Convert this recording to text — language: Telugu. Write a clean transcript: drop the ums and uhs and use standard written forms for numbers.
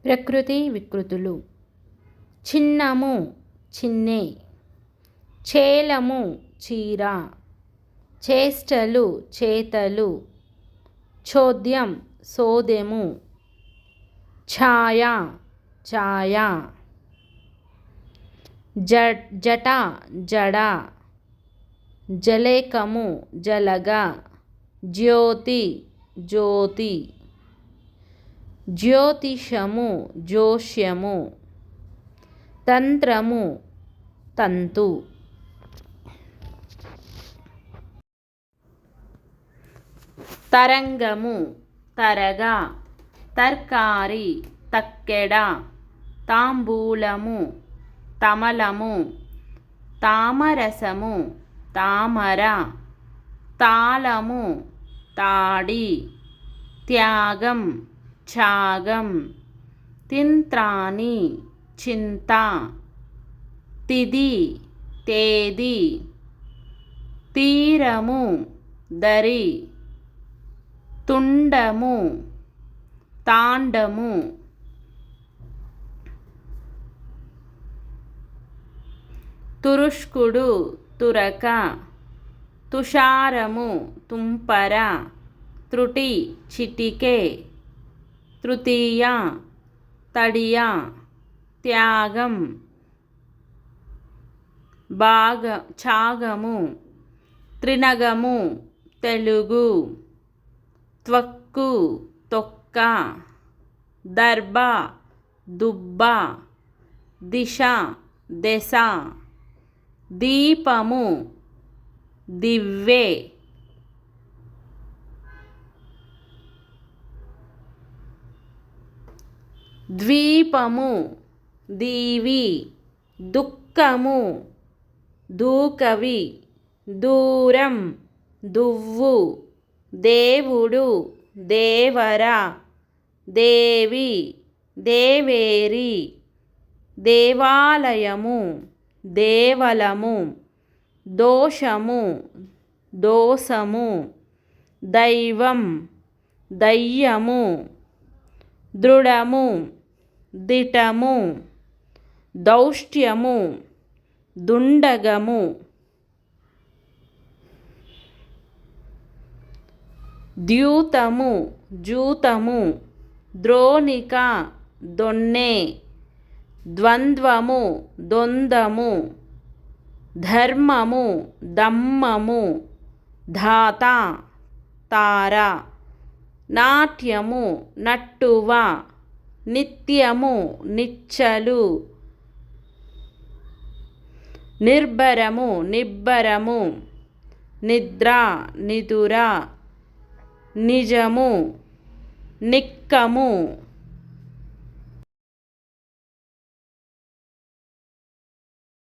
ప్రకృతి వికృతులు. చిన్నము చిన్నే, చేలము చీర, చేష్టలు చేతలు, చోద్యం సోదెము, ఛాయ ఛాయ, జట జడ, జలేకము జలగ, జ్యోతి జ్యోతి, జ్యోతిషము జోష్యము, తంత్రము తంతు. తరంగము తరగ, తర్కారి తక్కెడ, తాంబూలము తమలము, తామరసము తామర, తాళము తాడి, త్యాగం ఛాగం, తింత్రాని చింత, తిది తేది, తీరము దరి, తుండము తాండము, తురుష్కుడు తురక, తుషారము తుంపర, త్రుటి చిటికె, తృతీయ తడియ, త్యాగం ఛాగము, త్రినగము తెలుగు, త్వక్కు తొక్క, దర్భ దుబ్బ, దిశ దెస, దీపము దివ్వె, ద్వీపము దీవి, దుఃఖము దూకవి, దూరం దువ్వు, దేవుడు దేవర, దేవి దేవేరి, దేవాలయము దేవలము, దోషము దోసము, దైవం దయ్యము, దృఢము దిటము, దౌష్ట్యము దుండగము, ద్యూతము జూతము, ద్రోణిక దొన్నె, ద్వంద్వము దొందము, ధర్మము దమ్మము, ధాత తార, నాట్యము నట్టువ, నిత్యము నిచ్చలు, నిర్భరము నిబ్బరము, నిద్ర నిదుర, నిజము నిక్కము.